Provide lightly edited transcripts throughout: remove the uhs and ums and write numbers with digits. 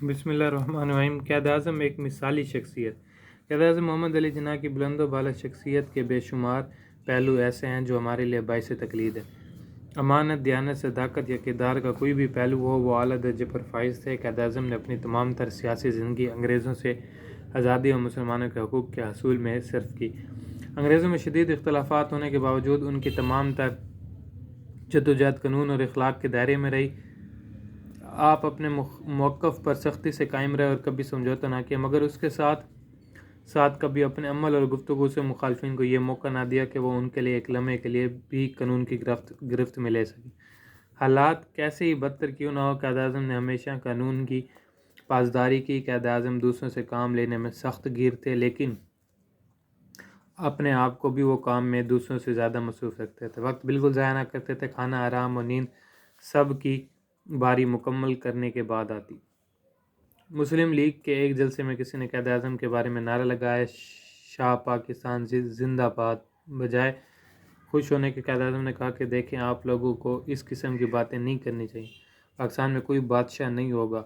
بسم اللہ الرحمن الرحیم۔ قائد اعظم ایک مثالی شخصیت۔ قائد اعظم محمد علی جناح کی بلند و بالا شخصیت کے بے شمار پہلو ایسے ہیں جو ہمارے لیے باعث تقلید ہے۔ امانت، دیانت، صداقت یا کردار کا کوئی بھی پہلو ہو، وہ اعلیٰ درجے پر فائز تھے۔ قائد اعظم نے اپنی تمام تر سیاسی زندگی انگریزوں سے آزادی اور مسلمانوں کے حقوق کے حصول میں صرف کی۔ انگریزوں میں شدید اختلافات ہونے کے باوجود ان کی تمام تر جدوجہد قانون اور اخلاق کے دائرے میں رہی۔ آپ اپنے موقف پر سختی سے قائم رہے اور کبھی سمجھوتہ نہ کیا، مگر اس کے ساتھ ساتھ کبھی اپنے عمل اور گفتگو سے مخالفین کو یہ موقع نہ دیا کہ وہ ان کے لیے ایک لمحے کے لیے بھی قانون کی گرفت میں لے سکیں۔ حالات کیسے ہی بدتر کیوں نہ ہو، قائد اعظم نے ہمیشہ قانون کی پاسداری کی۔ قائد اعظم دوسروں سے کام لینے میں سخت گیر تھے، لیکن اپنے آپ کو بھی وہ کام میں دوسروں سے زیادہ مصروف رکھتے تھے۔ وقت بالکل ضائع نہ کرتے تھے۔ کھانا، آرام اور نیند سب کی باری مکمل کرنے کے بعد آتی۔ مسلم لیگ کے ایک جلسے میں کسی نے قائد اعظم کے بارے میں نعرہ لگایا، شاہ پاکستان زندہ باد۔ بجائے خوش ہونے کے قائد اعظم نے کہا کہ دیکھیں، آپ لوگوں کو اس قسم کی باتیں نہیں کرنی چاہیے۔ پاکستان میں کوئی بادشاہ نہیں ہوگا،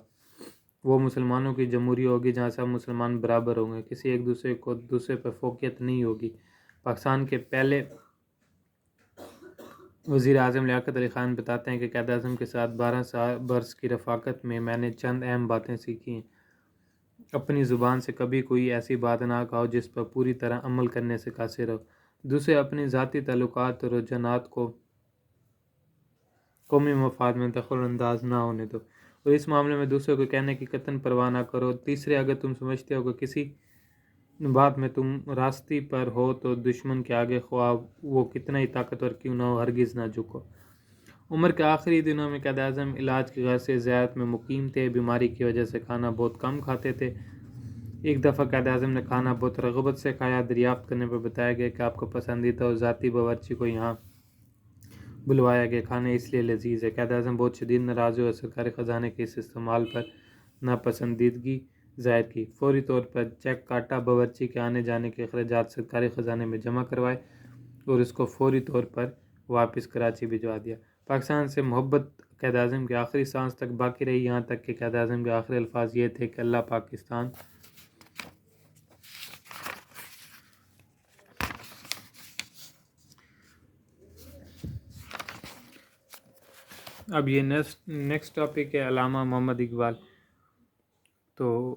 وہ مسلمانوں کی جمہوری ہوگی جہاں سب مسلمان برابر ہوں گے، کسی ایک دوسرے کو دوسرے پر فوقیت نہیں ہوگی۔ پاکستان کے پہلے وزیر اعظم لیاقت علی خان بتاتے ہیں کہ قائد اعظم کے ساتھ 12 برس کی رفاقت میں نے چند اہم باتیں سیکھی ہیں۔ اپنی زبان سے کبھی کوئی ایسی بات نہ کہو جس پر پوری طرح عمل کرنے سے قاصر ہو۔ دوسرے، اپنی ذاتی تعلقات اور رجحانات کو قومی مفاد میں دخل انداز نہ ہونے دو اور اس معاملے میں دوسروں کو کہنے کی قطعاً پرواہ نہ کرو۔ تیسرے، اگر تم سمجھتے ہو کہ کسی بات میں تم راستی پر ہو تو دشمن کے آگے خواہ وہ کتنا ہی طاقتور کیوں نہ ہو، ہرگز نہ جھکو۔ عمر کے آخری دنوں میں قائد اعظم علاج کی غرض سے زیارت میں مقیم تھے۔ بیماری کی وجہ سے کھانا بہت کم کھاتے تھے۔ ایک دفعہ قائد اعظم نے کھانا بہت رغبت سے کھایا۔ دریافت کرنے پر بتایا گیا کہ آپ کو پسندیدہ اور ذاتی باورچی کو یہاں بلوایا گیا۔ کھانا اس لیے لذیذ ہے۔ قائد اعظم بہت شدید ناراض ہوئے اور سرکاری خزانے کے اس استعمال پر ناپسندیدگی ظاہر کی۔ فوری طور پر چیک کاٹا، باورچی کے آنے جانے کے اخراجات سرکاری خزانے میں جمع کروائے اور اس کو فوری طور پر واپس کراچی بھجوا دیا۔ پاکستان سے محبت قائد اعظم کی آخری سانس تک باقی رہی، یہاں تک کہ قائد اعظم کے آخری الفاظ یہ تھے کہ اللہ پاکستان اب یہ نیکسٹ ٹاپک ہے علامہ محمد اقبال، تو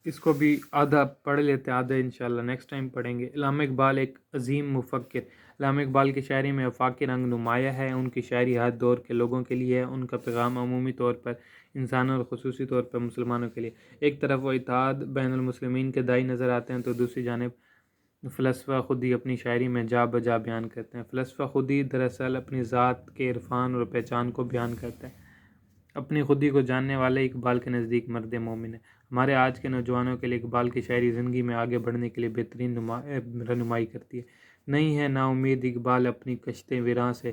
اس کو بھی آدھا پڑھ لیتے ہیں، آدھا انشاءاللہ نیکسٹ ٹائم پڑھیں گے۔ علامہ اقبال ایک عظیم مفکر۔ علامہ اقبال کی شاعری میں آفاقی رنگ نمایاں ہے۔ ان کی شاعری ہر دور کے لوگوں کے لیے ہے۔ ان کا پیغام عمومی طور پر انسانوں اور خصوصی طور پر مسلمانوں کے لیے۔ ایک طرف وہ اتحاد بین المسلمین کے داعی نظر آتے ہیں تو دوسری جانب فلسفہ خودی اپنی شاعری میں جا بجا بیان کرتے ہیں۔ فلسفہ خودی دراصل اپنی ذات کے عرفان اور پہچان کو بیان کرتا ہے۔ اپنی خودی کو جاننے والے اقبال کے نزدیک مرد مومن ہے۔ ہمارے آج کے نوجوانوں کے لیے اقبال کی شاعری زندگی میں آگے بڑھنے کے لیے بہترین رہنمائی کرتی ہے۔ نہیں ہے نا امید اقبال اپنی کشت ویراں سے،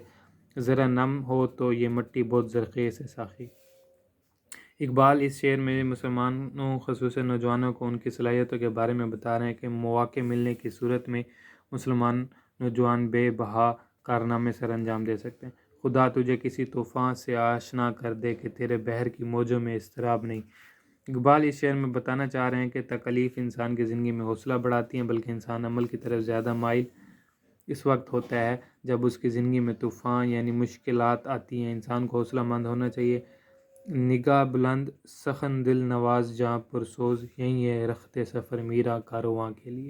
ذرا نم ہو تو یہ مٹی بہت زرخیز ہے ساقی۔ اقبال اس شعر میں مسلمانوں خصوصاً نوجوانوں کو ان کی صلاحیتوں کے بارے میں بتا رہے ہیں کہ مواقع ملنے کی صورت میں مسلمان نوجوان بے بہا کارنامے سر انجام دے سکتے ہیں۔ خدا تجھے کسی طوفان سے آشنا کر دے کہ تیرے بحر کی موجوں میں اضطراب نہیں۔ اقبال اس شعر میں بتانا چاہ رہے ہیں کہ تکالیف انسان کی زندگی میں حوصلہ بڑھاتی ہیں، بلکہ انسان عمل کی طرف زیادہ مائل اس وقت ہوتا ہے جب اس کی زندگی میں طوفان یعنی مشکلات آتی ہیں۔ انسان کو حوصلہ مند ہونا چاہیے۔ نگاہ بلند، سخن دل نواز، جہاں پرسوز، یہی ہے رخت سفر میرا کارواں کے لیے۔